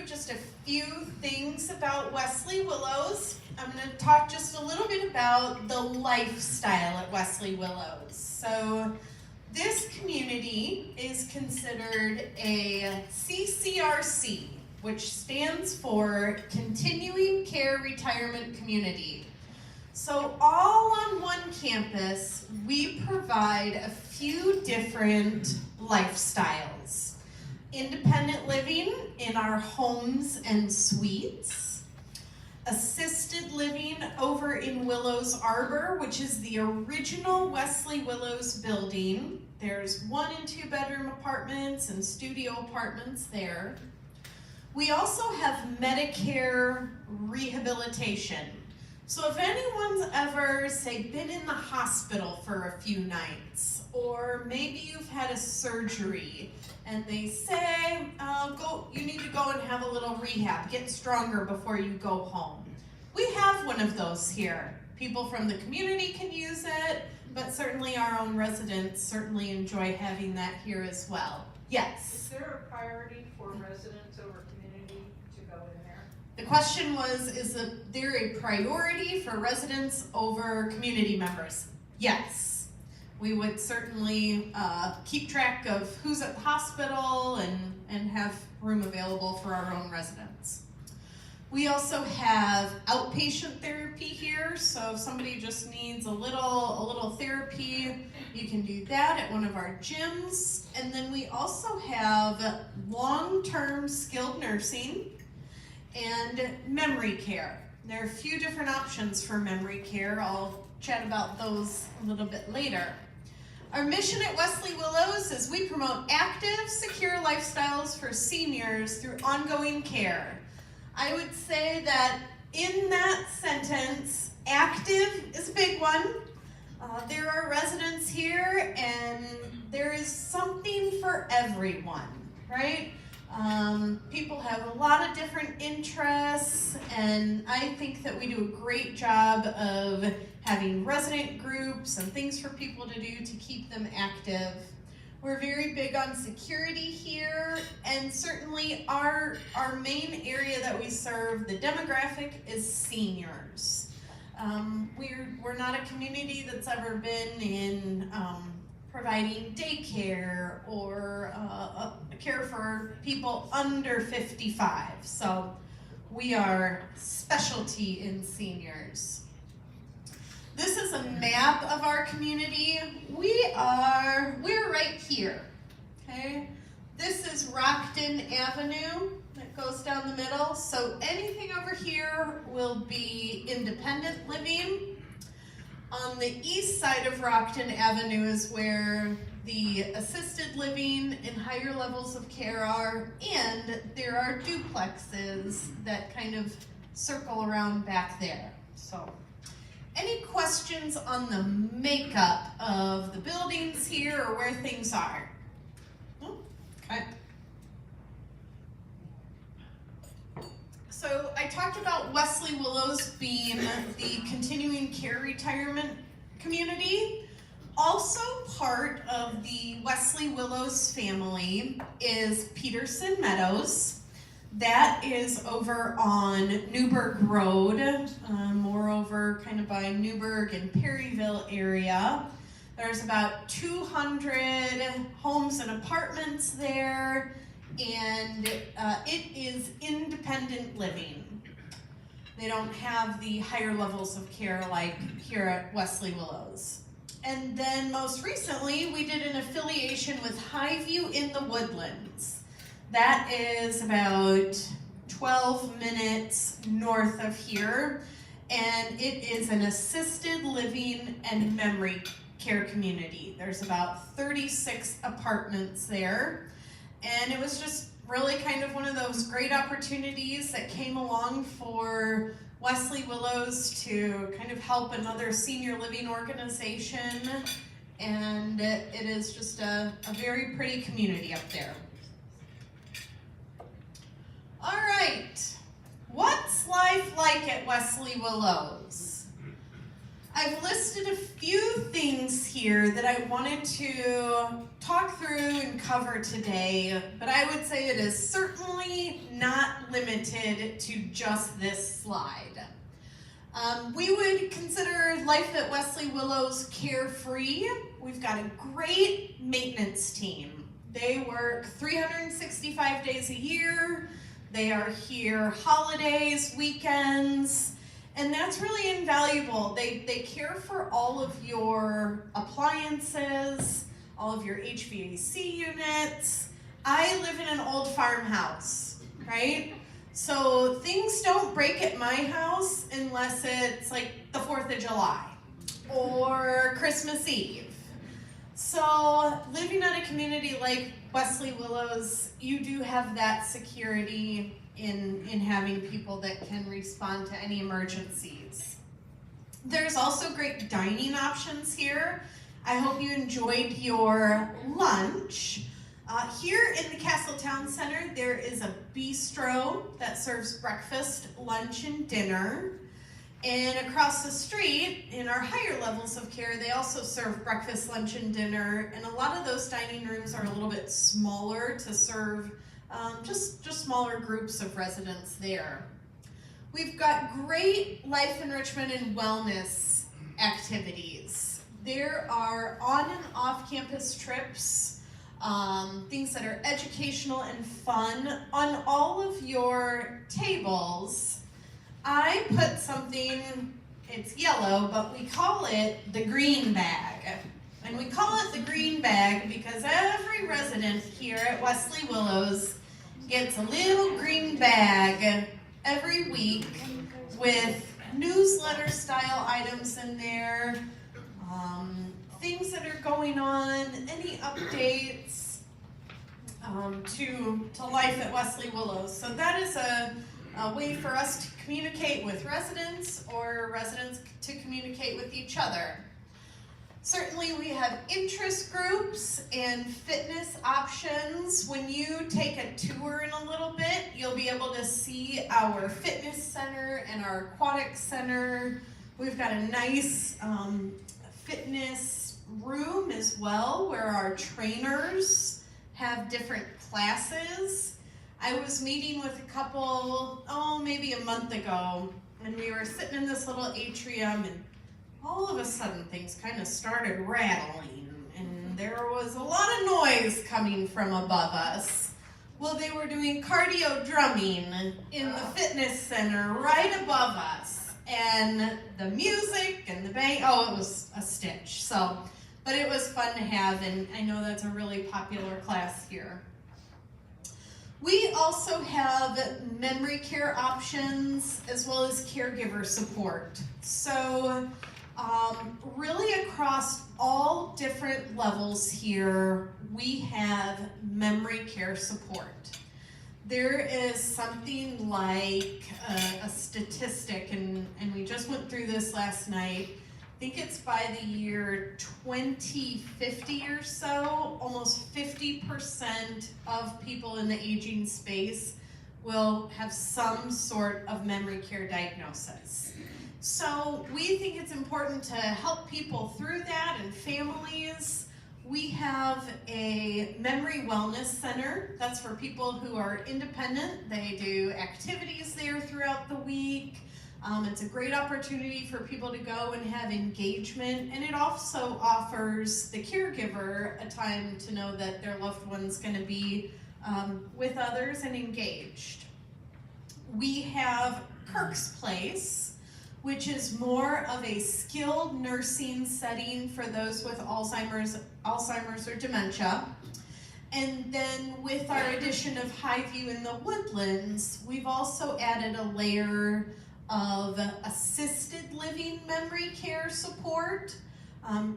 just a few things about Wesley Willows. I'm going to talk just a little bit about the lifestyle at Wesley Willows. So this community is considered a CCRC, which stands for Continuing Care Retirement Community. So all on one campus, we provide a few different lifestyles. Independent living in our homes and suites. Assisted living over in Willows Arbor, which is the original Wesley Willows building. There's 1 and 2 bedroom apartments and studio apartments there. We also have Medicare rehabilitation. So if anyone's ever, say, been in the hospital for a few nights, or maybe you've had a surgery and they say, you need to go and have a little rehab, get stronger before you go home. We have one of those here. People from the community can use it, but certainly our own residents certainly enjoy having that here as well. Yes? Is there a priority for residents over community to go in there? The question was, is there a priority for residents over community members? Yes. We would certainly keep track of who's at the hospital and have room available for our own residents. We also have outpatient therapy here, so if somebody just needs a little therapy, you can do that at one of our gyms. And then we also have long-term skilled nursing and memory care. There are a few different options for memory care. I'll chat about those a little bit later. Our mission at Wesley Willows is we promote active, secure lifestyles for seniors through ongoing care. I would say that in that sentence, active is a big one. There are residents here and there is something for everyone, right? People have a lot of different interests, and I think that we do a great job of having resident groups and things for people to do to keep them active. We're very big on security here, and certainly our main area that we serve, the demographic, is seniors. We're not a community that's ever been in providing daycare or care for people under 55. So we are specialty in seniors. This is a map of our community. We're right here, okay? This is Rockton Avenue that goes down the middle. So anything over here will be independent living. On the east side of Rockton Avenue is where the assisted living and higher levels of care are, and there are duplexes that kind of circle around back there. So, any questions on the makeup of the buildings here or where things are? Okay. So I talked about Wesley Willows being the continuing care retirement community. Also part of the Wesley Willows family is Peterson Meadows. That is over on Newburgh Road, moreover kind of by Newburgh and Perryville area. There's about 200 homes and apartments there, and it is independent living. They don't have the higher levels of care like here at Wesley Willows. And then most recently, we did an affiliation with Highview in the Woodlands. That is about 12 minutes north of here, and it is an assisted living and memory care community. There's about 36 apartments there, and it was just really kind of one of those great opportunities that came along for Wesley Willows to kind of help another senior living organization, and it is just a very pretty community up there. All right, what's life like at Wesley Willows? I've listed a few things here that I wanted to talk through and cover today, but I would say it is certainly not limited to just this slide. We would consider life at Wesley Willows carefree. We've got a great maintenance team. They work 365 days a year. They are here holidays, weekends, and that's really invaluable. They care for all of your appliances, all of your HVAC units. I live in an old farmhouse, right? So things don't break at my house unless it's like the 4th of July or Christmas Eve. So living at a community like Wesley Willows, you do have that security in having people that can respond to any emergencies. There's also great dining options here. I hope you enjoyed your lunch. Here in the Castle Town Center, there is a bistro that serves breakfast, lunch, and dinner. And across the street, in our higher levels of care, they also serve breakfast, lunch, and dinner. And a lot of those dining rooms are a little bit smaller to serve just smaller groups of residents there. We've got great life enrichment and wellness activities. There are on and off campus trips, things that are educational and fun. On all of your tables, I put something, it's yellow, but we call it the green bag. And we call it the green bag because every resident here at Wesley Willows gets a little green bag every week with newsletter style items in there, things that are going on, any updates to life at Wesley Willows. So that is a way for us to communicate with residents or residents to communicate with each other. Certainly we have interest groups and fitness options. When you take a tour in a little bit, you'll be able to see our fitness center and our aquatic center. We've got a nice fitness room as well where our trainers have different classes. I was meeting with a couple, maybe a month ago, and we were sitting in this little atrium, and all of a sudden things kind of started rattling, and there was a lot of noise coming from above us. Well, they were doing cardio drumming in the fitness center right above us, and the music and the bang, it was a stitch. So, but it was fun to have, and I know that's a really popular class here. We also have memory care options as well as caregiver support. So really across all different levels here, we have memory care support. There is something like a statistic, and we just went through this last night. I think it's by the year 2050 or so, almost 50% of people in the aging space will have some sort of memory care diagnosis. So we think it's important to help people through that and families. We have a memory wellness center. That's for people who are independent. They do activities there throughout the week. It's a great opportunity for people to go and have engagement, and it also offers the caregiver a time to know that their loved one's going to be with others and engaged. We have Kirk's Place, which is more of a skilled nursing setting for those with Alzheimer's or dementia. And then with our addition of Highview in the Woodlands, we've also added a layer of assisted living memory care support.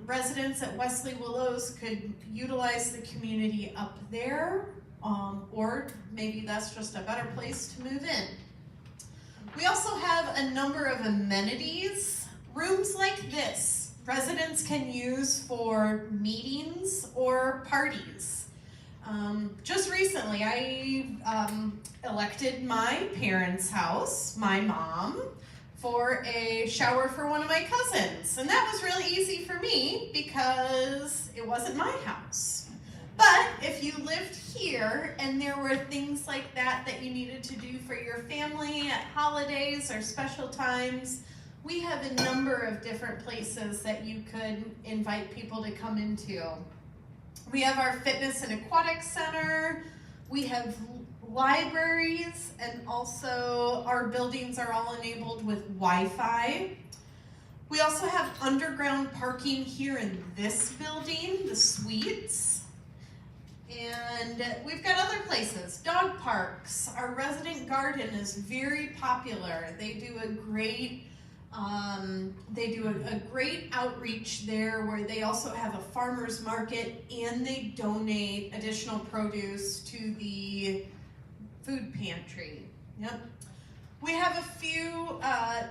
Residents at Wesley Willows could utilize the community up there, or maybe that's just a better place to move in. We also have a number of amenities. Rooms like this, residents can use for meetings or parties. Just recently, I elected my parents' house, my mom, for a shower for one of my cousins. And that was really easy for me because it wasn't my house. But if you lived here and there were things like that that you needed to do for your family at holidays or special times, we have a number of different places that you could invite people to come into. We have our fitness and aquatic center, we have libraries, and also our buildings are all enabled with Wi-Fi. We also have underground parking here in this building, the suites. And we've got other places, dog parks. Our resident garden is very popular. They do a great great outreach there where they also have a farmer's market and they donate additional produce to the food pantry. Yep. We have a few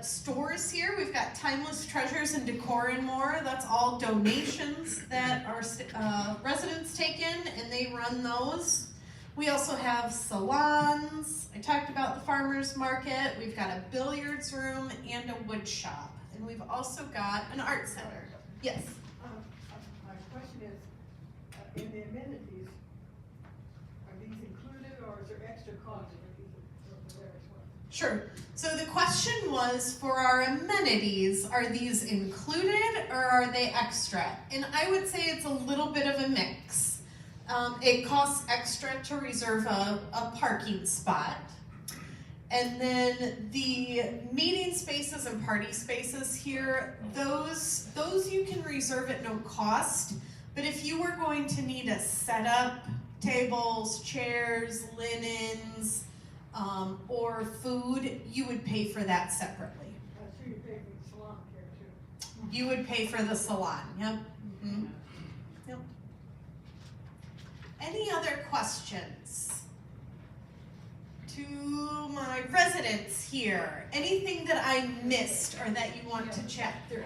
stores here. We've got Timeless Treasures and Decor and More. That's all donations that our residents take in, and they run those. We also have salons. I talked about the farmer's market. We've got a billiards room and a wood shop. And we've also got an art center. Yes? My question is, in the amenities, are these included or is there extra cost for these over there as well? Sure. So the question was, for our amenities, are these included or are they extra? And I would say it's a little bit of a mix. It costs extra to reserve a parking spot. And then the meeting spaces and party spaces here, those you can reserve at no cost. But if you were going to need a setup, tables, chairs, linens, or food, you would pay for that separately. So you pay for the salon care too? You would pay for the salon, yep. Mm-hmm. Yep. Any other questions? To my residents here, anything that I missed or that you want to chat through?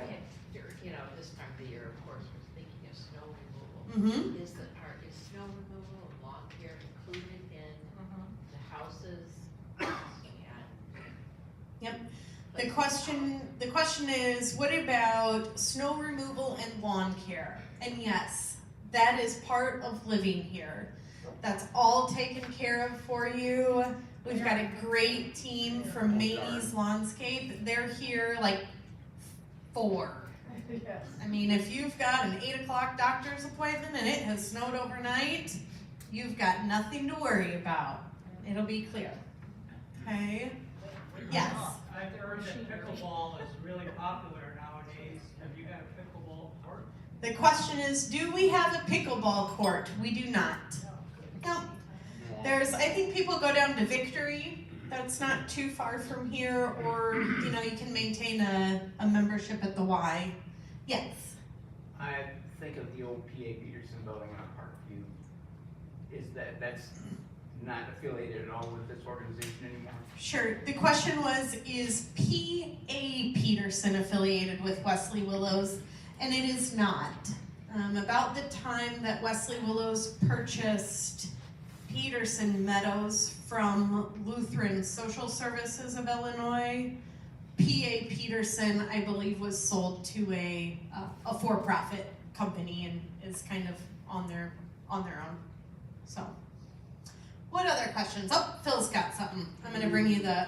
You know, this time of the year, of course, we're thinking of snow removal. Mm-hmm. Is snow removal and lawn care included in the houses? Yep. The question is, what about snow removal and lawn care? And yes, that is part of living here. That's all taken care of for you. We've got a great team from Maney's Lawnscape. They're here like 4. Yes. I mean, if you've got an 8 o'clock doctor's appointment and it has snowed overnight, you've got nothing to worry about. It'll be clear. Okay? Yes. I've heard that pickleball is really popular nowadays. Have you got a pickleball court? The question is, do we have a pickleball court? We do not. No. I think people go down to Victory. That's not too far from here, or, you can maintain a membership at the Y. Yes. I think of the old P.A. Peterson building on Parkview. That's not affiliated at all with this organization anymore? Sure. The question was, is P.A. Peterson affiliated with Wesley Willows? And it is not. About the time that Wesley Willows purchased Peterson Meadows from Lutheran Social Services of Illinois, P.A. Peterson, I believe, was sold to a for-profit company and is kind of on their own. So, what other questions? Oh, Phil's got something. I'm gonna bring you the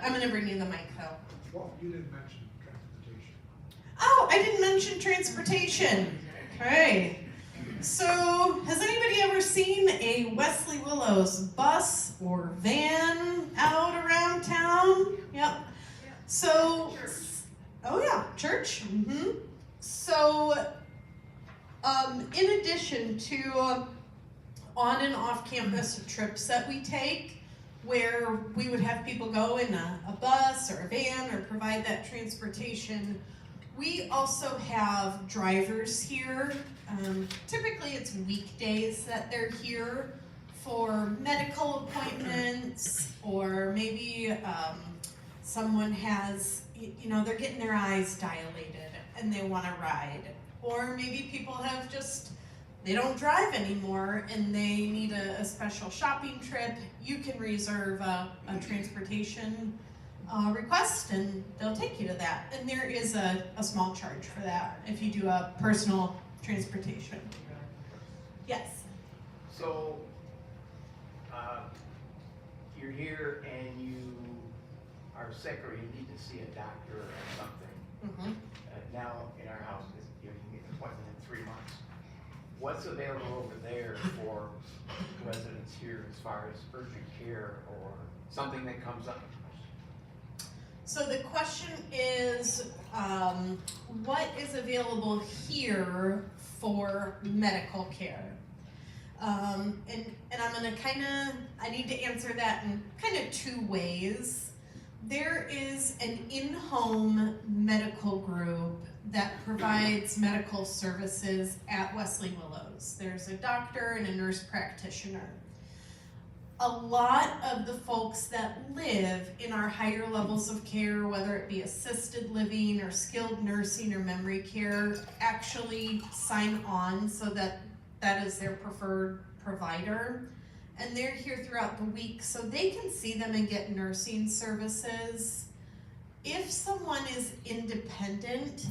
mic though. Well, you didn't mention transportation. Oh, I didn't mention transportation. Okay. So, has anybody ever seen a Wesley Willows bus or van out around town? Yep. So, oh yeah, church. Mm-hmm. So, in addition to on and off campus trips that we take, where we would have people go in a bus or a van or provide that transportation, we also have drivers here. Typically it's weekdays that they're here for medical appointments, or maybe someone has, they're getting their eyes dilated and they want to ride. Or maybe people have they don't drive anymore and they need a special shopping trip. You can reserve a transportation request, and they'll take you to that. And there is a small charge for that if you do a personal transportation. Yes. So, you're here and you are sick or you need to see a doctor or something. Mm-hmm. Now, in our house, you can get an appointment in 3 months. What's available over there for residents here as far as urgent care or something that comes up? So the question is, what is available here for medical care? And I'm gonna I need to answer that in kind of 2 ways. There is an in-home medical group that provides medical services at Wesley Willows. There's a doctor and a nurse practitioner. A lot of the folks that live in our higher levels of care, whether it be assisted living or skilled nursing or memory care, actually sign on so that that is their preferred provider. And they're here throughout the week so they can see them and get nursing services. If someone is independent,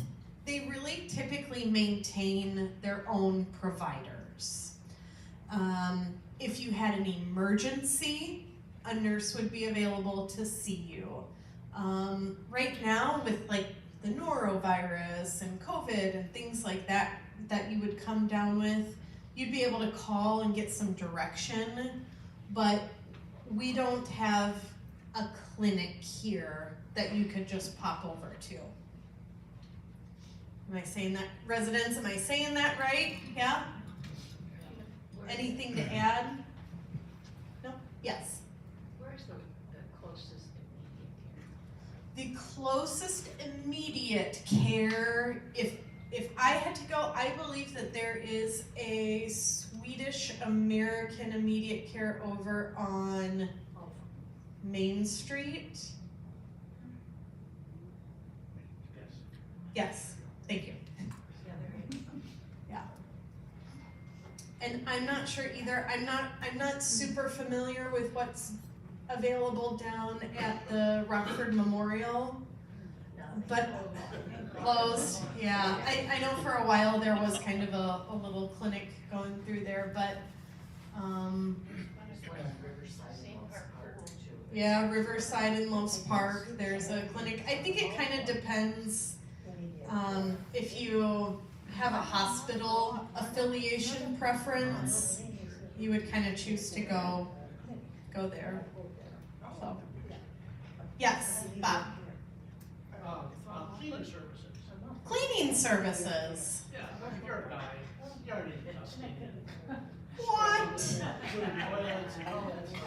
they really typically maintain their own providers. If you had an emergency, a nurse would be available to see you. Right now, with like the norovirus and COVID and things like that you would come down with, you'd be able to call and get some direction, but we don't have a clinic here that you could just pop over to. Am I saying that, residents, am I saying that right? Yeah? Anything to add? No? Yes. Where's the closest immediate care? The closest immediate care, if I had to go, I believe that there is a Swedish American immediate care over on Main Street. Yes, thank you. Yeah, there is. Yeah. And I'm not sure either. I'm not super familiar with what's available down at the Rockford Memorial, but closed. Yeah, I know for a while there was kind of a little clinic going through there, but yeah, Riverside and Loves Park, there's a clinic. I think it kind of depends if you have a hospital affiliation preference, you would kind of choose to go there. So, yes, Bob. Cleaning services. Cleaning services. Yeah, you're a guy, you already need dusting. What? Toilets and all that stuff.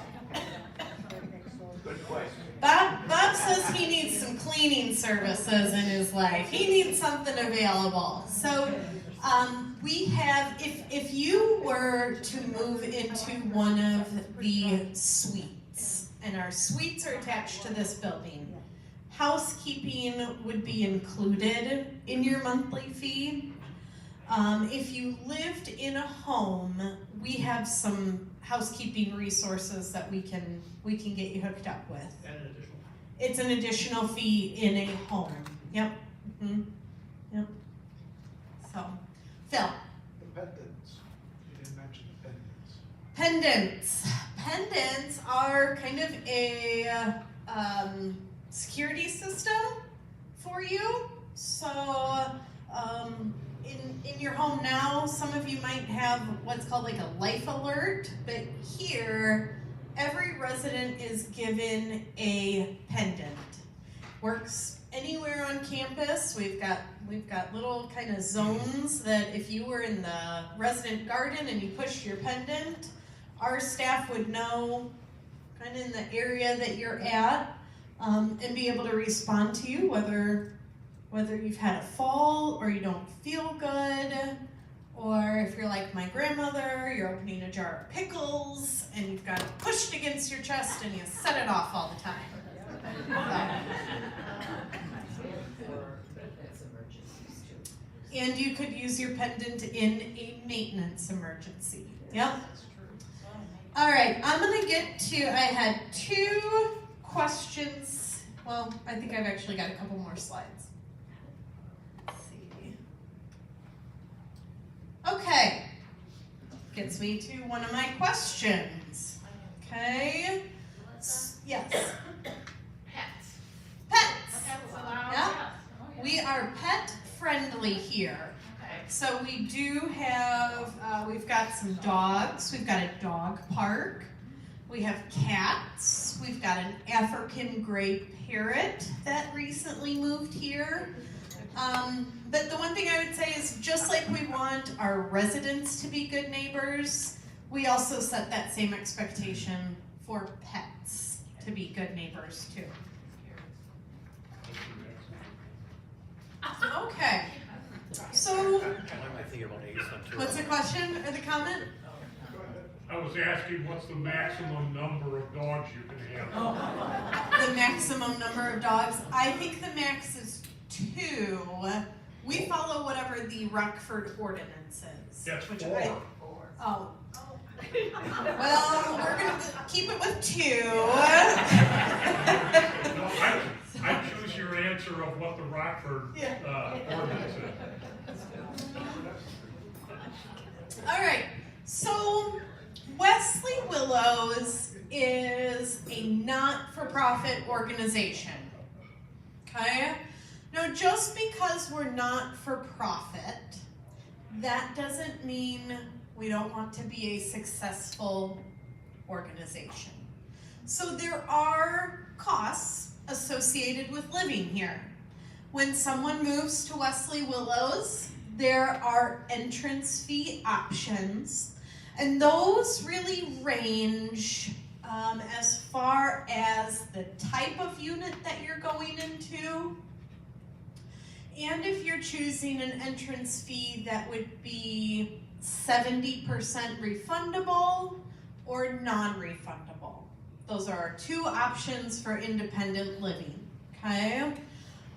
Good question. Bob says he needs some cleaning services in his life. He needs something available. So we have, if you were to move into one of the suites, and our suites are attached to this building, housekeeping would be included in your monthly fee. If you lived in a home, we have some housekeeping resources that we can get you hooked up with. And an additional. It's an additional fee in a home. Yep. Mm-hmm. Yep. So, Phil. The pendants, you didn't mention the pendants. Pendants are kind of a security system for you. So, in your home now, some of you might have what's called like a life alert, but here, every resident is given a pendant. Works anywhere on campus. We've got little kind of zones that if you were in the resident garden and you pushed your pendant, our staff would know kind of in the area that you're at, and be able to respond to you whether you've had a fall or you don't feel good, or if you're like my grandmother, you're opening a jar of pickles and you've got it pushed against your chest and you set it off all the time. And you could use your pendant in a maintenance emergency. Yep. All right, I'm gonna get to, I had 2 questions well, I think I've actually got a couple more slides. Let's see. Okay. Gets me to one of my questions. Okay. Yes. Pets. Pets. Pets allowed, Yeah. yes. Oh, yeah. We are pet friendly here. Okay. So we do have, we've got some dogs, we've got a dog park, we have cats, we've got an African gray parrot that recently moved here. But the one thing I would say is just like we want our residents to be good neighbors, we also set that same expectation for pets to be good neighbors too. Okay, so what's the question or the comment? I was asking what's the maximum number of dogs you can have? The maximum number of dogs, I think the max is 2. We follow whatever the Rockford ordinance is. That's which 4. Oh. Well, we're gonna keep it with 2. No, I choose your answer of what the Rockford ordinance is. All right, so Wesley Willows is a not-for-profit organization, okay? Now, just because we're not-for-profit, that doesn't mean we don't want to be a successful organization. So there are costs associated with living here. When someone moves to Wesley Willows, there are entrance fee options, and those really range as far as the type of unit that you're going into, and if you're choosing an entrance fee that would be 70% refundable or non-refundable. Those are our 2 options for independent living, okay?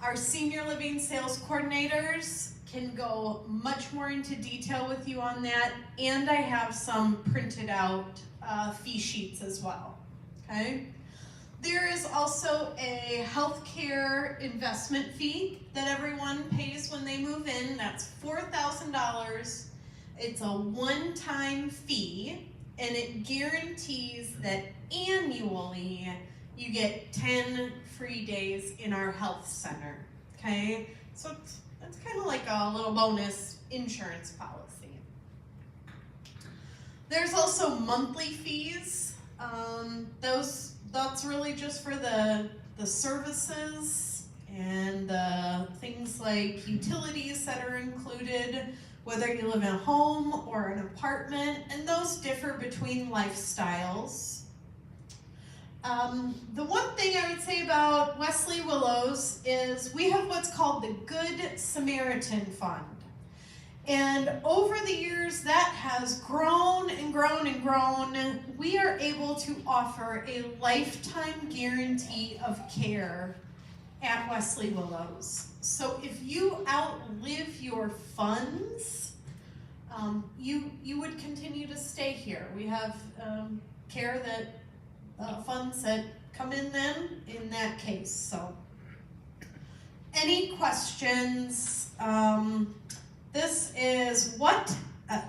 Our senior living sales coordinators can go much more into detail with you on that, and I have some printed out fee sheets as well, okay? There is also a healthcare investment fee that everyone pays when they move in. That's $4,000. It's a one-time fee, and it guarantees that annually you get 10 free days in our health center, okay? So it's kind of like a little bonus insurance policy. There's also monthly fees. That's really just for the services and the things like utilities that are included, whether you live in a home or an apartment, and those differ between lifestyles. The one thing I would say about Wesley Willows is we have what's called the Good Samaritan Fund. And over the years, that has grown and grown and grown. We are able to offer a lifetime guarantee of care at Wesley Willows. So if you outlive your funds, you would continue to stay here. We have care that funds that come in then in that case. So any questions? This is what,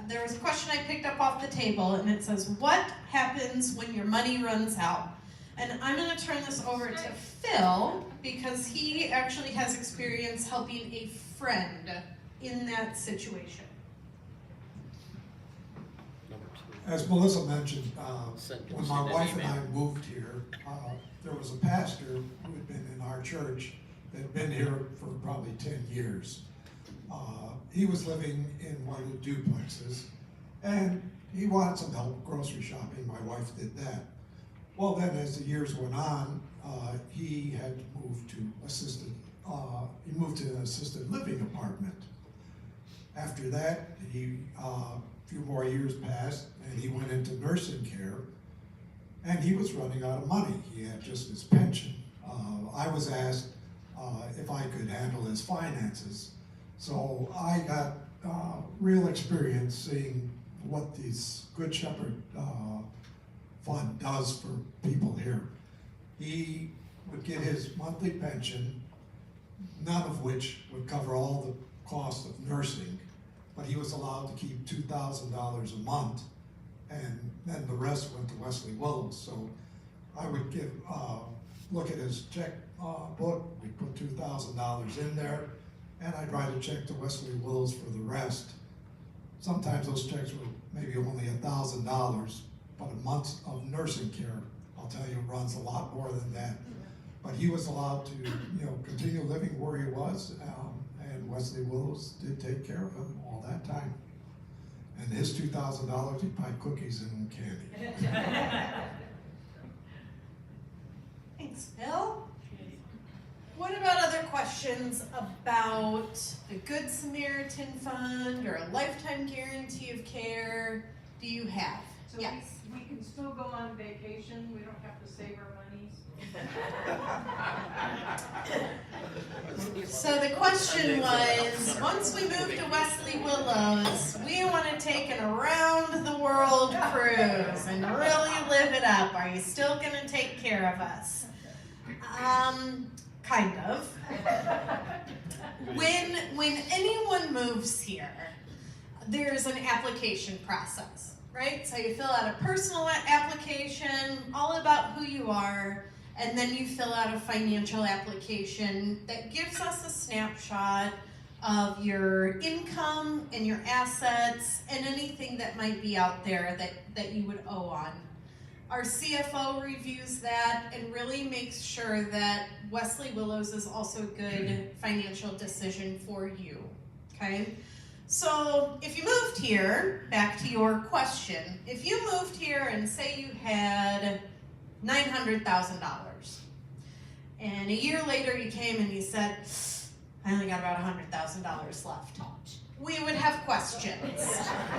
there was a question I picked up off the table, and it says, what happens when your money runs out? And I'm going to turn this over to Phil, because he actually has experience helping a friend in that situation. As Melissa mentioned, when my wife and I moved here, there was a pastor who had been in our church that had been here for probably 10 years. He was living in one of the duplexes, and he wanted some help grocery shopping. My wife did that. Well, then as the years went on, he had moved to an assisted living apartment. After that, a few more years passed, and he went into nursing care, and he was running out of money. He had just his pension. I was asked if I could handle his finances. So I got real experience seeing what this Good Shepherd Fund does for people here. He would get his monthly pension, none of which would cover all the cost of nursing, but he was allowed to keep $2,000 a month, and then the rest went to Wesley Willows. So I would give, look at his check book, we put $2,000 in there, and I'd write a check to Wesley Willows for the rest. Sometimes those checks were maybe only $1,000, but a month of nursing care, I'll tell you, runs a lot more than that. But he was allowed to, continue living where he was, and Wesley Willows did take care of him all that time. And his $2,000, he bought cookies and candy. Thanks, Bill. What about other questions about the Good Samaritan Fund or a lifetime guarantee of care? Do you have? So Yes. we can still go on vacation, we don't have to save our monies? So the question was, once we move to Wesley Willows, we want to take an around the world cruise and really live it up. Are you still going to take care of us? Kind of. When anyone moves here, there's an application process, right? So you fill out a personal application, all about who you are, and then you fill out a financial application that gives us a snapshot of your income and your assets and anything that might be out there that you would owe on. Our CFO reviews that and really makes sure that Wesley Willows is also a good financial decision for you, okay? So if you moved here, back to your question, if you moved here and say you had $900,000, and a year later you came and you said, I only got about $100,000 left, we would have questions.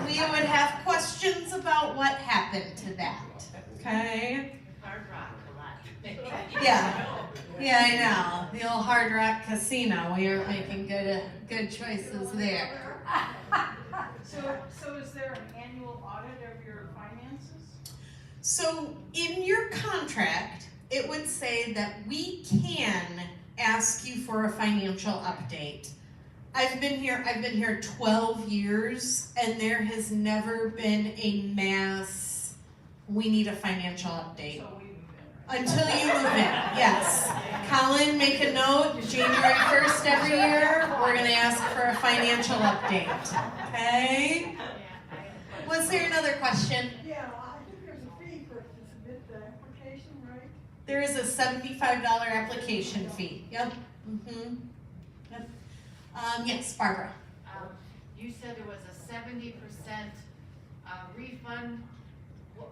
We would have questions about what happened to that, okay? Hard Rock a lot. Yeah, I know. The old Hard Rock Casino, we aren't making good choices there. So is there an annual audit of your finances? So in your contract, it would say that we can ask you for a financial update. I've been here 12 years, and there has never been a mass, we need a financial update. So we move in, right? Until you move in, yes. Colin, make a note, January 1st every year, we're gonna ask for a financial update, okay? Was there another question? Yeah, I think there's a fee to submit the application, right? There is a $75 application fee, yep. Yep. Yes, Barbara. You said there was a 70% refund.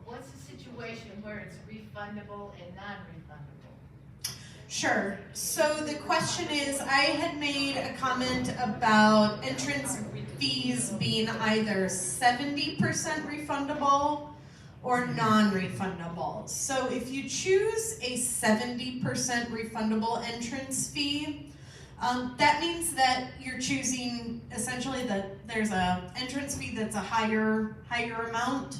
What's the situation where it's refundable and non-refundable? Sure. So the question is, I had made a comment about entrance fees being either 70% refundable or non-refundable. So if you choose a 70% refundable entrance fee, that means that you're choosing essentially that there's a entrance fee that's a higher amount,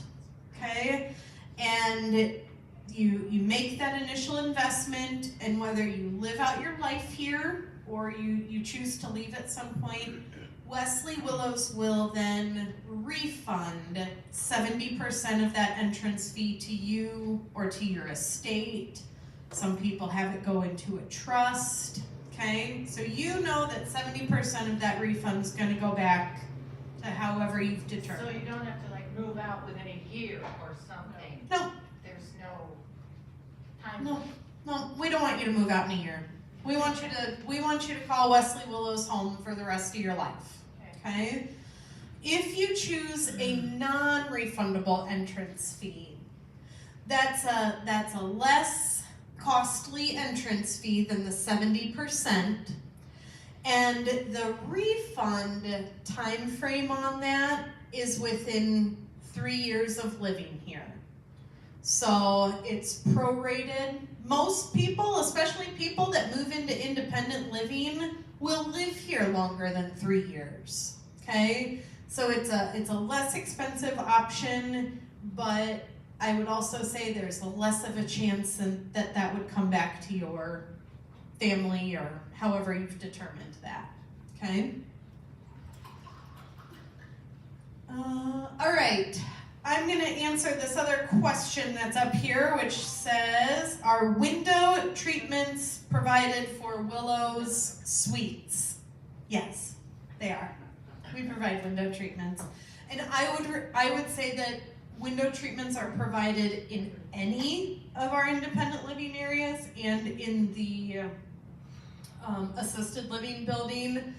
okay? And you make that initial investment, and whether you live out your life here or you choose to leave at some point, Wesley Willows will then refund 70% of that entrance fee to you or to your estate. Some people have it go into a trust, okay? So you know that 70% of that refund is going to go back to however you've determined. So you don't have to like move out within a year or something? No. There's no time? No, we don't want you to move out in a year. We want you to call Wesley Willows home for the rest of your life. Okay? If you choose a non-refundable entrance fee, that's a less costly entrance fee than the 70%, and the refund time frame on that is within 3 years of living here. So it's prorated. Most people, especially people that move into independent living, will live here longer than 3 years, okay? So it's a less expensive option, but I would also say there's less of a chance that that would come back to your family or however you've determined that, okay? All right, I'm gonna answer this other question that's up here, which says, are window treatments provided for Willows Suites? Yes, they are. We provide window treatments. And I would say that window treatments are provided in any of our independent living areas and in the assisted living building.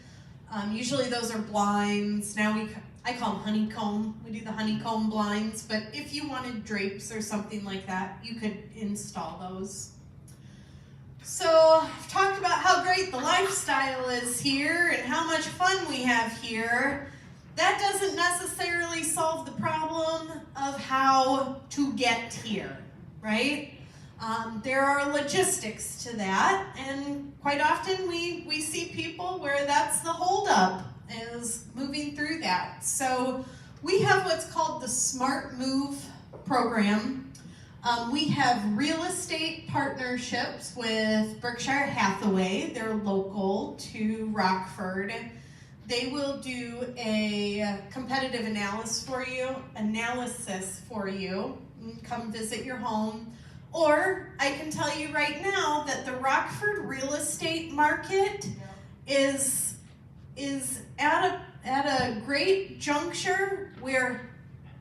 Usually those are blinds. Now I call them honeycomb. We do the honeycomb blinds, but if you wanted drapes or something like that, you could install those. So I've talked about how great the lifestyle is here and how much fun we have here. That doesn't necessarily solve the problem of how to get here, right? There are logistics to that, and quite often we see people where that's the holdup, is moving through that. So we have what's called the Smart Move program. We have real estate partnerships with Berkshire Hathaway. They're local to Rockford. They will do a competitive analysis for you, come visit your home. Or I can tell you right now that the Rockford real estate market is at a great juncture where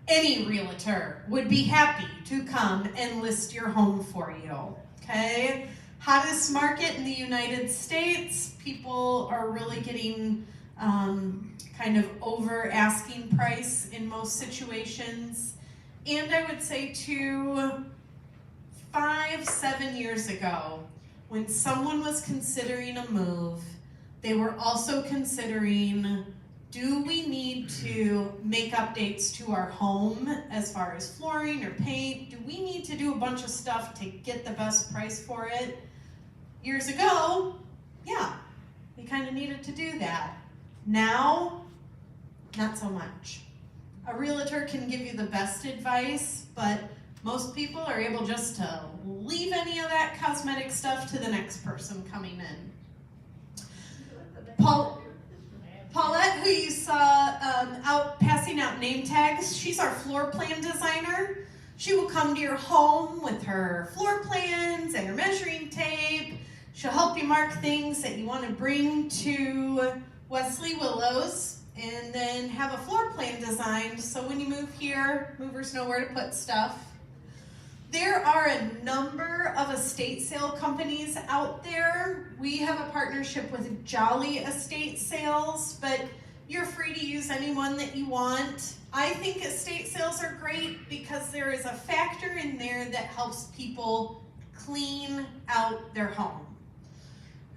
any realtor would be happy to come and list your home for you, okay? Hottest market in the United States. People are really getting kind of over asking price in most situations. And I would say too, 5-7 years ago, when someone was considering a move, they were also considering, do we need to make updates to our home as far as flooring or paint? Do we need to do a bunch of stuff to get the best price for it? Years ago, yeah, we kind of needed to do that. Now, not so much. A realtor can give you the best advice, but most people are able just to leave any of that cosmetic stuff to the next person coming in. Paulette, who you saw out passing out name tags, she's our floor plan designer. She will come to your home with her floor plans and her measuring tape. She'll help you mark things that you want to bring to Wesley Willows, and then have a floor plan designed so when you move here, movers know where to put stuff. There are a number of estate sale companies out there. We have a partnership with Jolly Estate Sales, but you're free to use anyone that you want. I think estate sales are great because there is a factor in there that helps people clean out their home.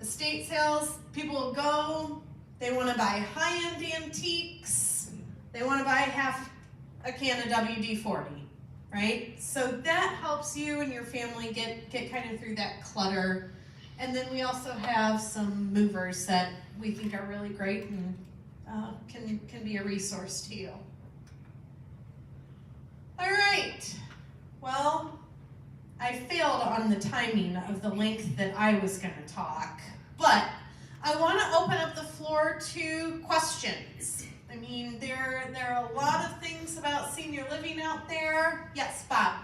Estate sales, people will go, they want to buy high-end antiques, they want to buy half a can of WD-40. Right? So that helps you and your family get kind of through that clutter. And then we also have some movers that we think are really great and can be a resource to you. All right. Well, I failed on the timing of the length that I was going to talk, but I want to open up the floor to questions. I mean, there are a lot of things about senior living out there. Yes, Bob?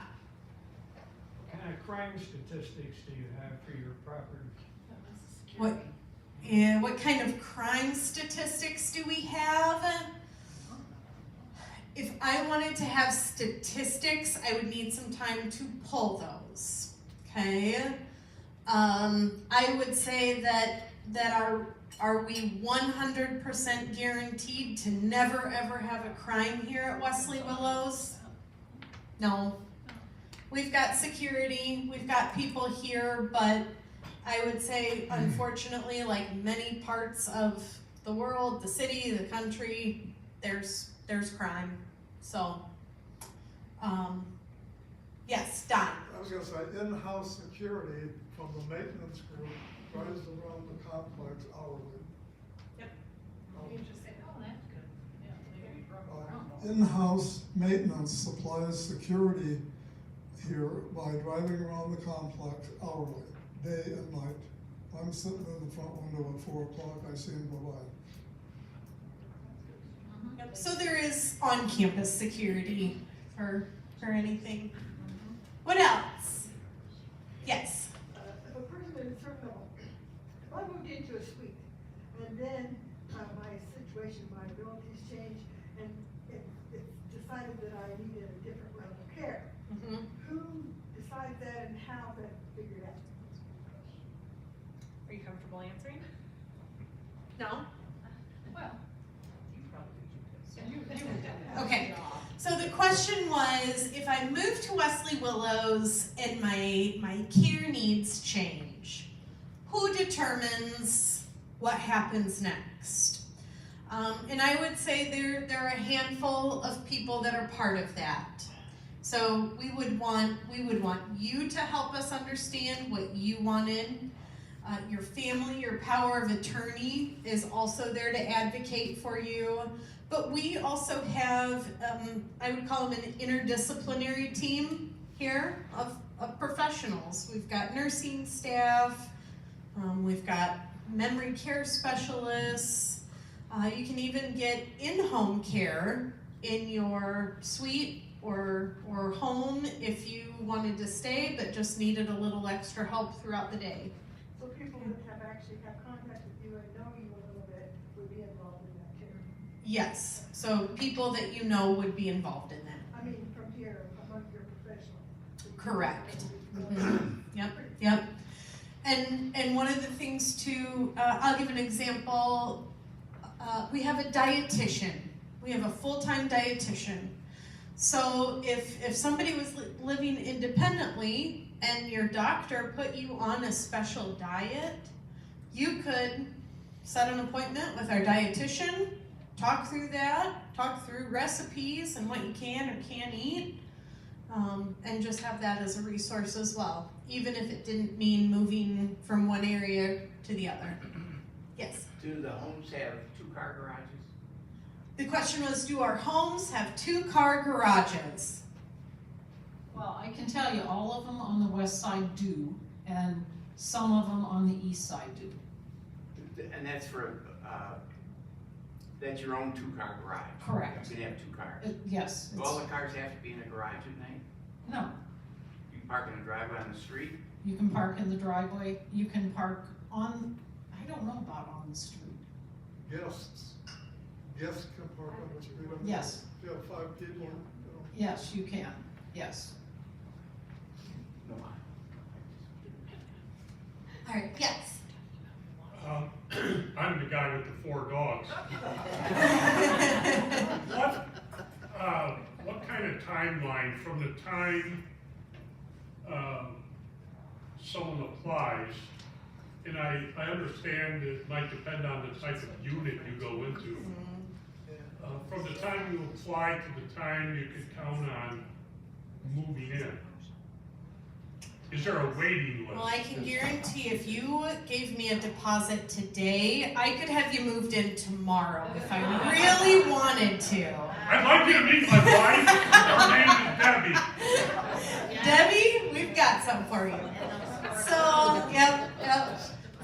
What kind of crime statistics do you have for your property? What kind of crime statistics do we have? If I wanted to have statistics, I would need some time to pull those, okay? I would say that are we 100% guaranteed to never ever have a crime here at Wesley Willows? No. We've got security, we've got people here, but I would say, unfortunately, like many parts of the world, the city, the country, there's crime. So, yes, Don. I was going to say, in-house security from the maintenance group runs around the complex hourly. Yep. You just say, oh, that's good. Yeah, they got you broken. In-house maintenance supplies security here by driving around the complex hourly, day and night. I'm sitting in the front window at 4 o'clock, I see them go by. Yep. So there is on-campus security for anything. What else? Yes. If a person is terminal, if I moved into a suite, and then my situation, my abilities change, and it's decided that I needed a different level of care, who decides that and how that's figured out? Are you comfortable answering? No? Well, you probably could. Okay. So the question was, if I move to Wesley Willows and my care needs change, who determines what happens next? And I would say there are a handful of people that are part of that. So we would want you to help us understand what you wanted. Your family, your power of attorney is also there to advocate for you. But we also have, I would call them an interdisciplinary team here of professionals. We've got nursing staff, we've got memory care specialists. You can even get in-home care in your suite or home if you wanted to stay but just needed a little extra help throughout the day. So people that have actually have contact with you and know you a little bit would be involved in that care? Yes, so people that you know would be involved in that. I mean, from here, among your professionals. Correct. Yep. And one of the things too, I'll give an example. We have a dietitian. We have a full-time dietitian. So if somebody was living independently and your doctor put you on a special diet, you could set an appointment with our dietitian, talk through that, talk through recipes and what you can or can't eat, and just have that as a resource as well, even if it didn't mean moving from one area to the other. Yes? Do the homes have 2-car garages? The question was, do our homes have 2-car garages? Well, I can tell you, all of them on the west side do, and some of them on the east side do. And that's for, that's your own 2-car garage? Correct. You can have 2 cars? Yes. Do all the cars have to be in a garage at night? No, You can park in a driveway on the street? you can park in the driveway, you can park on, I don't know about on the street. Guests can park on the street. I mean, Yes. If you have 5 people, you know. Yes, you can, yes. No. All right, yes. I'm the guy with the 4 dogs. What kind of timeline from the time someone applies, and I understand it might depend on the type of unit you go into. From the time you apply to the time you could count on moving in, is there a waiting list? Well, I can guarantee if you gave me a deposit today, I could have you moved in tomorrow if I really wanted to. I'd like you to meet my wife. Her name is Debbie. Debbie, we've got some for you. So, yep.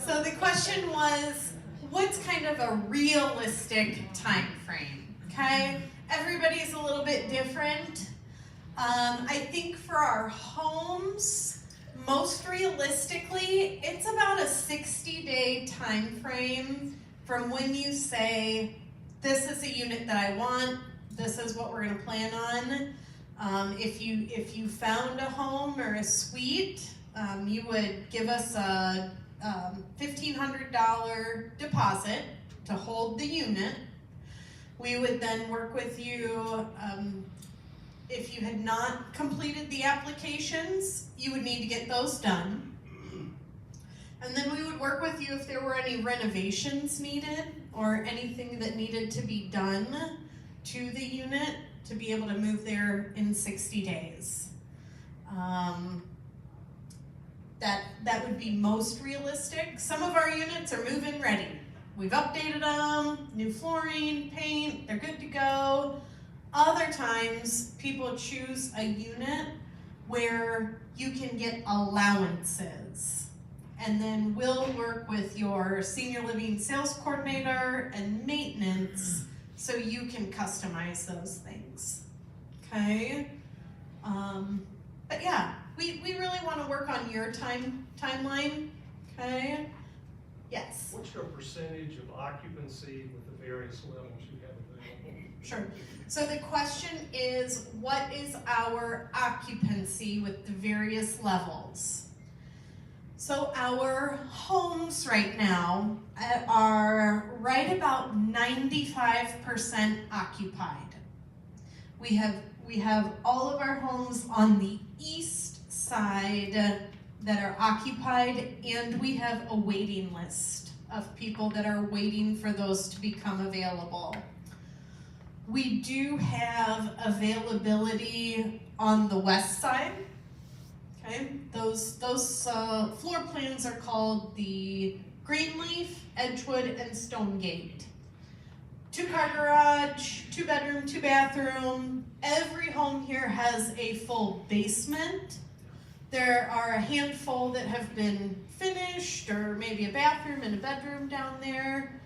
So the question was, what's kind of a realistic time frame? Okay, everybody's a little bit different. I think for our homes, most realistically, it's about a 60-day time frame from when you say, this is a unit that I want, this is what we're gonna plan on. If you found a home or a suite, you would give us a $1,500 deposit to hold the unit. We would then work with you. If you had not completed the applications, you would need to get those done. And then we would work with you if there were any renovations needed or anything that needed to be done to the unit to be able to move there in 60 days. That would be most realistic. Some of our units are move-in ready. We've updated them, new flooring, paint, they're good to go. Other times, people choose a unit where you can get allowances. And then we'll work with your senior living sales coordinator and maintenance so you can customize those things, okay? But yeah, we really wanna work on your timeline, okay? Yes, What's your percentage of occupancy with the various levels you have available? sure. So the question is, what is our occupancy with the various levels? So our homes right now are right about 95% occupied. We have all of our homes on the east side that are occupied, and we have a waiting list of people that are waiting for those to become available. We do have availability on the west side. Okay, those floor plans are called the Greenleaf, Edgewood, and Stonegate. 2-car garage, 2-bedroom, 2-bathroom. Every home here has a full basement. There are a handful that have been finished, or maybe a bathroom and a bedroom down there.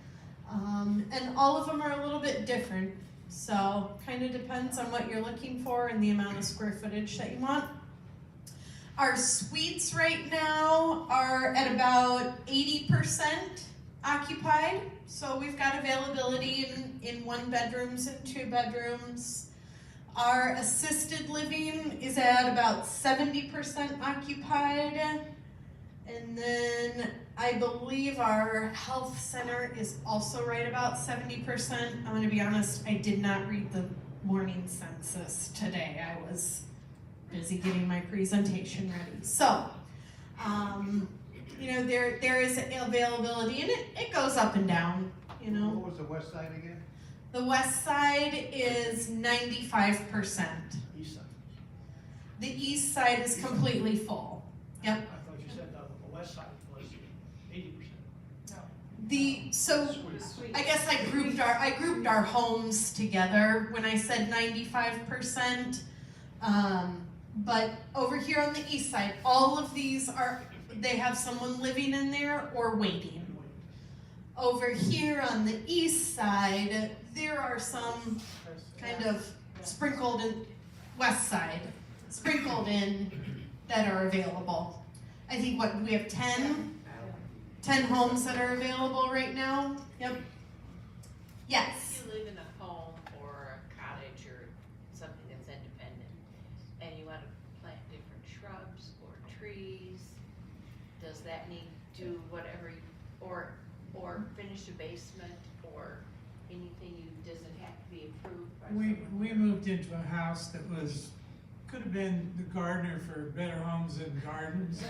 And all of them are a little bit different. So kind of depends on what you're looking for and the amount of square footage that you want. Our suites right now are at about 80% occupied. So we've got availability in 1-bedrooms and 2-bedrooms. Our assisted living is at about 70% occupied. And then I believe our health center is also right about 70%. I'm gonna be honest, I did not read the morning census today. I was busy getting my presentation ready. So, you know, there is availability, and it goes up and down, you know. What was the west side again? The west side is 95%. East side. The east side is completely full. Yep. I thought you said the west side was 80%. So I guess I grouped our homes together when I said 95%. But over here on the east side, all of these they have someone living in there or waiting. Over here on the east side, there are some kind of sprinkled in, west side, sprinkled in that are available. I think we have 10 homes that are available right now. Yep. Yes. If you live in a home or a cottage or something that's independent, and you want to plant different shrubs or trees, does that need to whatever, or finish a basement or anything, does it have to be approved by someone? We moved into a house that could have been the gardener for Better Homes and Gardens.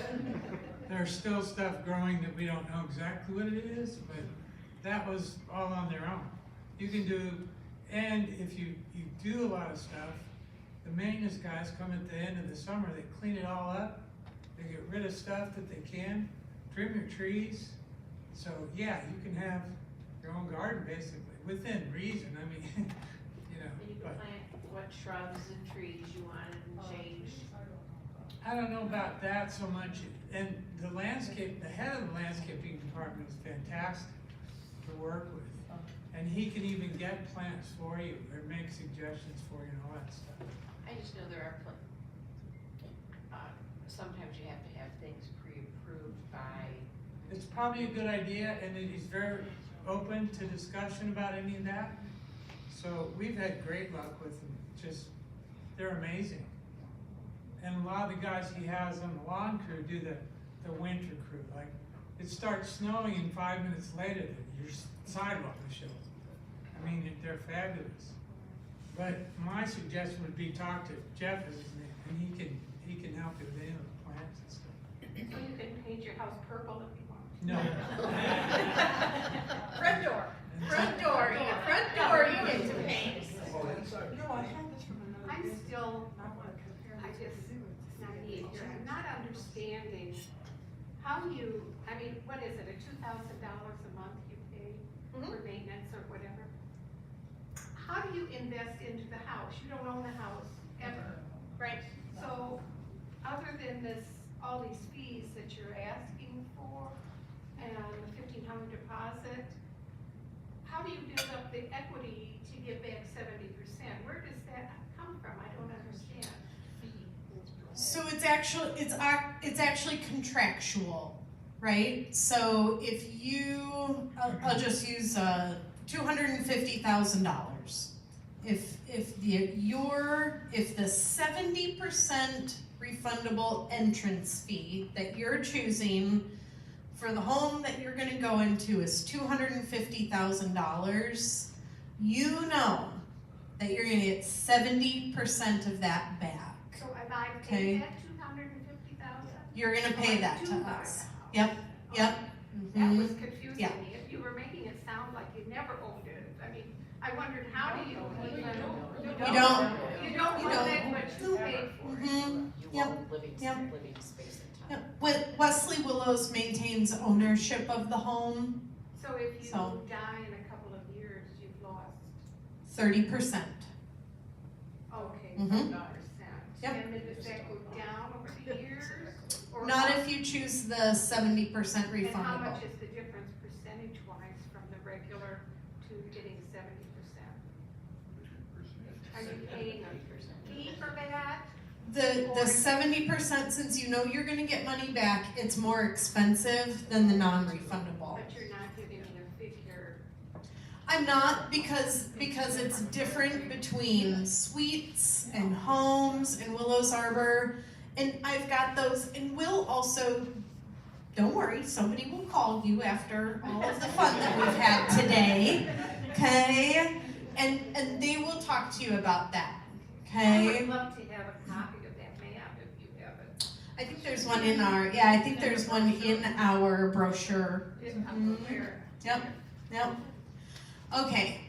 There's still stuff growing that we don't know exactly what it is, but that was all on their own. You can do, and if you do a lot of stuff, the maintenance guys come at the end of the summer, they clean it all up, they get rid of stuff that they can, trim your trees. So yeah, you can have your own garden basically, within reason, I mean, you know. And you can plant what shrubs and trees you wanted and change. I don't know about that so much, and the head of the landscaping department is fantastic to work with. And he can even get plants for you, or make suggestions for you and all that stuff. I just know there are sometimes you have to have things pre-approved by. It's probably a good idea, and he's very open to discussion about any of that. So we've had great luck with them, they're amazing. And a lot of the guys he has on the lawn crew do the winter crew. Like, it starts snowing and 5 minutes later, your sidewalk is showing. I mean, they're fabulous. But my suggestion would be talk to Jeff, is his name, and he can help you with any of the plants and stuff. So you can paint your house purple if you want. No. Front door, you get to paint. No, I had this from another. I'm still, I want to compare. I just, naive here, I'm not understanding how what is it, $2,000 a month you pay for maintenance or whatever? How do you invest into the house? You don't own the house ever. Right. So other than this, all these fees that you're asking for and the 1,500 deposit, how do you build up the equity to give back 70%? Where does that come from? I don't understand. So it's actually contractual, right? So if you, I'll just use $250,000. If the 70% refundable entrance fee that you're choosing for the home that you're going to go into is $250,000, you know that you're going to get 70% of that back. So am I paying that 250,000? You're going to pay that to us. Yep. That Mhm. was confusing Yeah. me. If you were making it sound like you never owned it, I mean, I wondered how do you even? You don't. You don't own it, but you paid for it. Mhm. Yep. Living space and time. Yep. Wesley Willows maintains ownership of the home, So if you So- die in a couple of years, you've lost, 30%. okay, Mhm. 30%. Yep. And then does that go down over the years? Or Not how- if you choose the 70% And how refundable. much is the difference percentage-wise from the regular to getting 70%? Are you paying a fee for that? The 70%, since you know you're gonna get money back, it's more expensive than the non-refundable. But you're not giving me a figure. I'm not, because it's different between suites and homes and Willows Arbor. And I've got those, and we'll also, don't worry, somebody will call you after all of the fun that we've had today, okay? And they will talk to you about that, I okay? would love to have a copy of that map if you have it. I think there's one in our, brochure. I'm aware. Yep. Okay,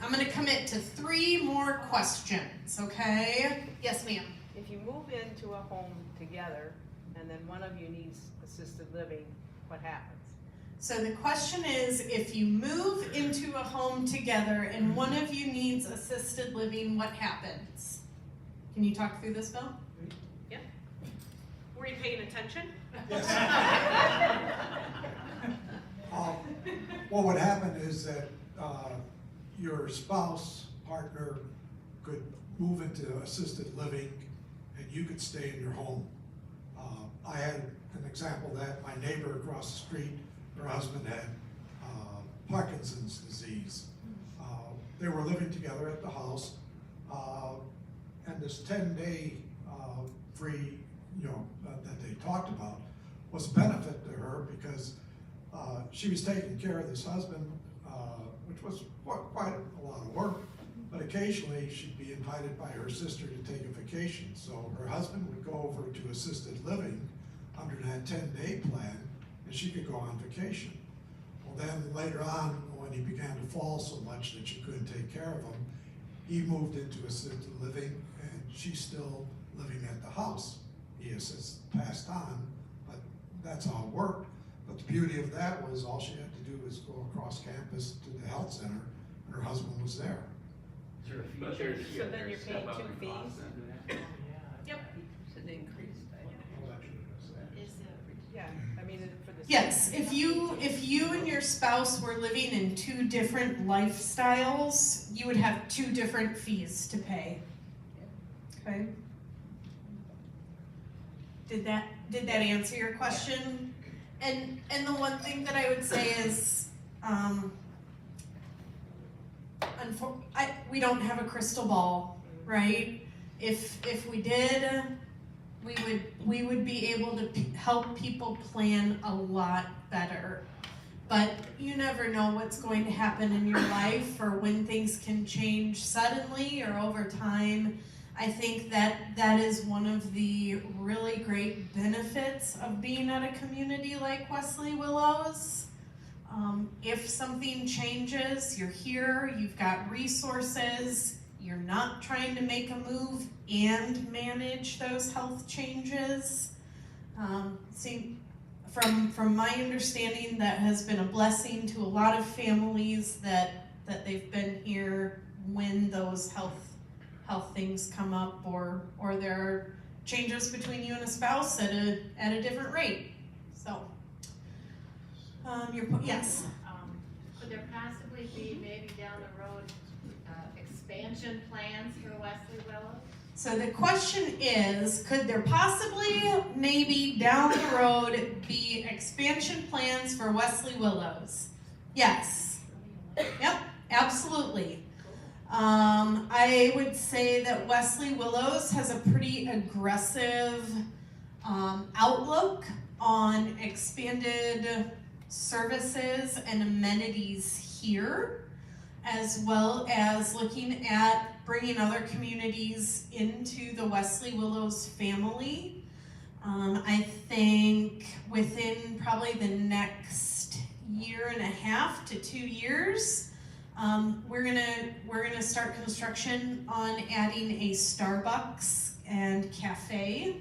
I'm gonna commit to 3 more questions, okay? Yes, ma'am. If you move into a home together and then one of you needs assisted living, what happens? So the question is, if you move into a home together and one of you needs assisted living, what happens? Can you talk through this, Bill? Were you paying attention? What would happen is that your spouse, partner could move into assisted living and you could stay in your home. I had an example of that. My neighbor across the street, her husband had Parkinson's disease. They were living together at the house, and this 10-day free, that they talked about was a benefit to her because she was taking care of this husband, which was quite a lot of work, but occasionally she'd be invited by her sister to take a vacation. So her husband would go over to assisted living under that 10-day plan, and she could go on vacation. Well, then later on, when he began to fall so much that she couldn't take care of him, he moved into assisted living, and she's still living at the house. He has since passed on, but that's how it worked. But the beauty of that was all she had to do was go across campus to the health center, and her husband was there. So then you're paying 2 fees? Yep. Should they increase? Yeah, I mean, for the. Yes, if you and your spouse were living in 2 different lifestyles, you would have 2 different fees to pay. Okay? Did that answer your question? And the one thing that I would say is, we don't have a crystal ball, right? If we did, we would be able to help people plan a lot better. But you never know what's going to happen in your life or when things can change suddenly or over time. I think that is one of the really great benefits of being at a community like Wesley Willows. If something changes, you're here, you've got resources, you're not trying to make a move and manage those health changes. From my understanding, that has been a blessing to a lot of families that they've been here when those health health things come up, or there are changes between you and a spouse at a different rate. So, yes. Could there possibly be maybe down the road, expansion plans for Wesley Willows? So the question is, could there possibly, maybe down the road, be expansion plans for Wesley Willows? Yes. Yep, absolutely. I would say that Wesley Willows has a pretty aggressive outlook on expanded services and amenities here, as well as looking at bringing other communities into the Wesley Willows family. I think within probably the next 1.5 to 2 years, we're gonna start construction on adding a Starbucks and cafe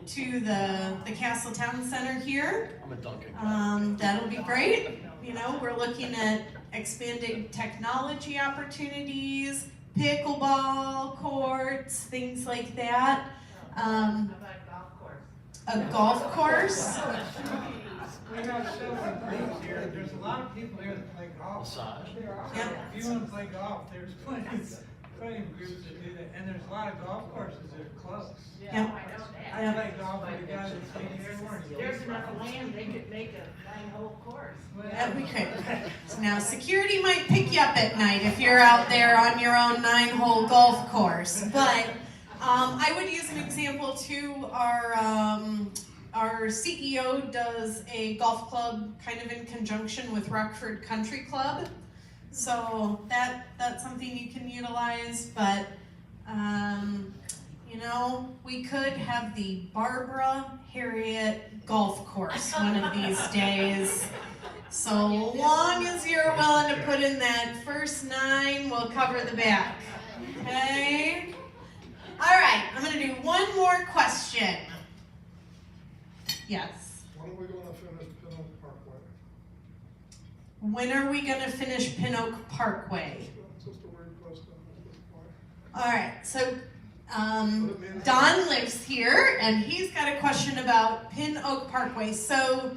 to the Castle Town Center here. I'm a Dunkin' guy. That'll be great. You know, we're looking at expanding technology opportunities, pickleball courts, things like that. How about a golf course? A golf course. We have several groups here, there's a lot of people here that play golf. Massage. Yep. If you wanna play golf, there's plenty of groups that do that, and there's a lot of golf courses that are close. Yeah, Yep. I know that. I play golf with the guys that stay here morning. There's enough land, they could make a 9-hole course. That'd be great. So now security might pick you up at night if you're out there on your own 9-hole golf course. But I would use an example too. Our CEO does a golf club kind of in conjunction with Rockford Country Club. So that's something you can utilize, but you know, we could have the Barbara Harriet golf course one of these days. So long as you're willing to put in that first 9, we'll cover the back. Okay? All right, I'm gonna do one more question. Yes. When are we gonna finish Pin Oak Parkway? When are we gonna finish Pin Oak Parkway? Just a weird question at this point. All right, so Don lives here, and he's got a question about Pin Oak Parkway. So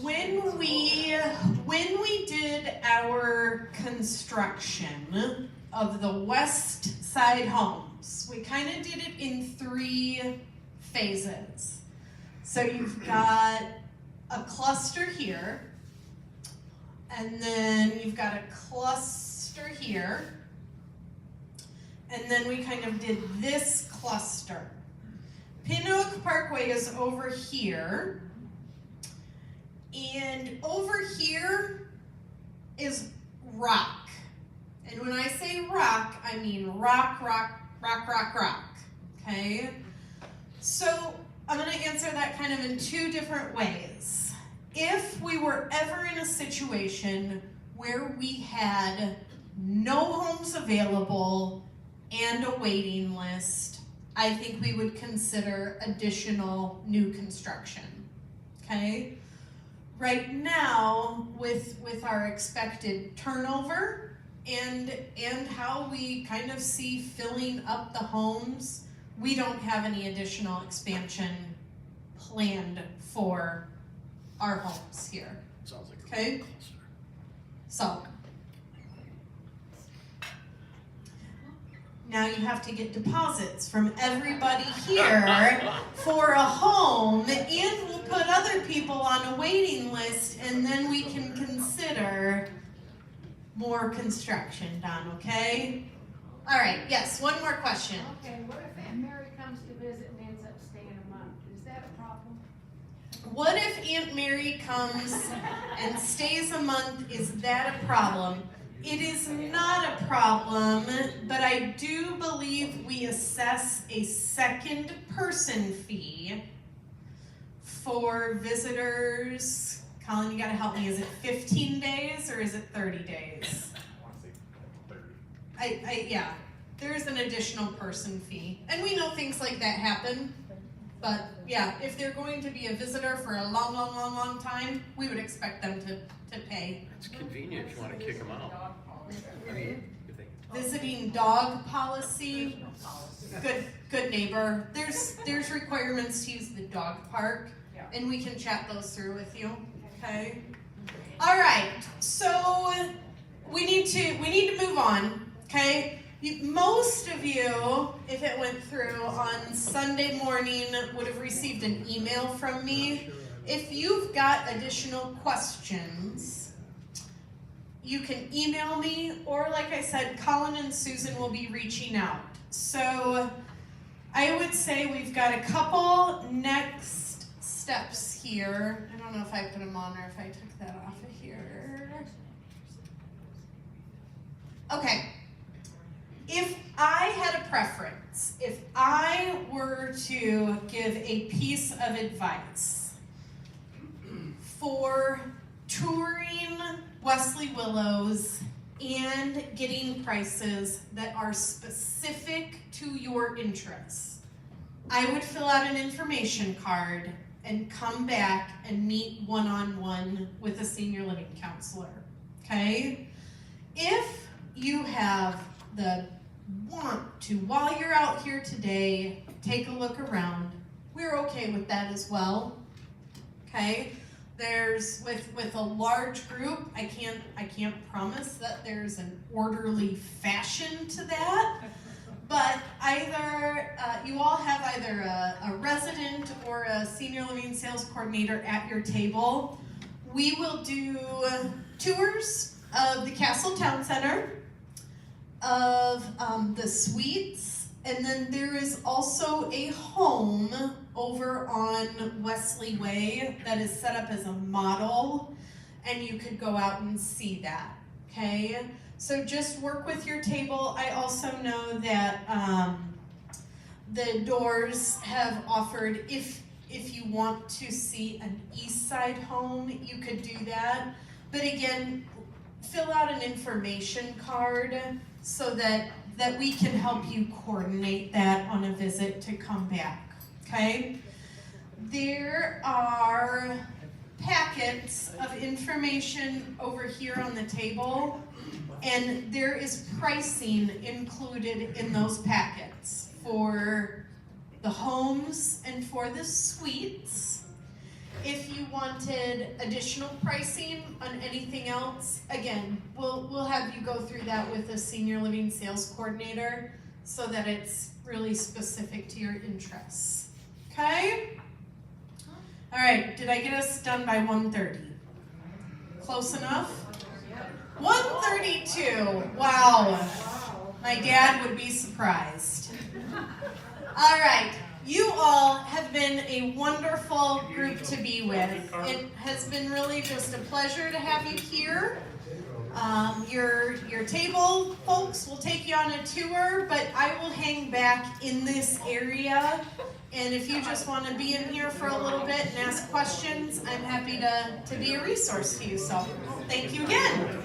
when we did our construction of the west side homes, we kind of did it in 3 phases. So you've got a cluster here, and then you've got a cluster here, and then we kind of did this cluster. Pin Oak Parkway is over here, and over here is rock. And when I say rock, I mean rock, rock, rock, rock, rock, okay? So I'm gonna answer that kind of in 2 different ways. If we were ever in a situation where we had no homes available and a waiting list, I think we would consider additional new construction, okay? Right now, with our expected turnover and how we kind of see filling up the homes, we don't have any additional expansion planned for our homes here. Sounds like a Okay. cluster. So now you have to get deposits from everybody here for a home, and we'll put other people on a waiting list, and then we can consider more construction done, okay? All right, yes, one more question. Okay, what if Aunt Mary comes to visit and ends up staying a month? Is that a problem? What if Aunt Mary comes and stays a month? Is that a problem? It is not a problem, but I do believe we assess a second person fee for visitors. Colin, you gotta help me. Is it 15 days or is it 30 days? I want to say 30. Yeah, there's an additional person fee. And we know things like that happen. But yeah, if they're going to be a visitor for a long, long, long, long time, we would expect them to pay. It's convenient if you want to kick them out. I mean, if they visiting dog policy, good neighbor. There's requirements to use the dog park, and we can chat those through with you, okay? All right, so we need to move on, okay? Most of you, if it went through on Sunday morning, would have received an email from me. If you've got additional questions, you can email me, or like I said, Colin and Susan will be reaching out. So I would say we've got a couple next steps here. I don't know if I put them on or if I took that off of here. Okay. If I had a preference, if I were to give a piece of advice for touring Wesley Willows and getting prices that are specific to your interests, I would fill out an information card and come back and meet one-on-one with a senior living counselor, okay? If you have the want to, while you're out here today, take a look around, we're okay with that as well, okay? There's, with a large group, I can't promise that there's an orderly fashion to that, but either, you all have either a resident or a senior living sales coordinator at your table. We will do tours of the Castle Town Center, of the suites, and then there is also a home over on Wesley Way that is set up as a model, and you could go out and see that, okay? So just work with your table. I also know that the doors have offered, if you want to see an east side home, you could do that. But again, fill out an information card so that we can help you coordinate that on a visit to come back, okay? There are packets of information over here on the table, and there is pricing included in those packets for the homes and for the suites. If you wanted additional pricing on anything else, again, we'll have you go through that with a senior living sales coordinator so that it's really specific to your interests. Okay? All right, did I get us done by 1:30? Close enough? 1:32. Wow. My dad would be surprised. All right. You all have been a wonderful group to be with. It has been really just a pleasure to have you here. Your table folks will take you on a tour, but I will hang back in this area. And if you just want to be in here for a little bit and ask questions, I'm happy to be a resource to you. So thank you again.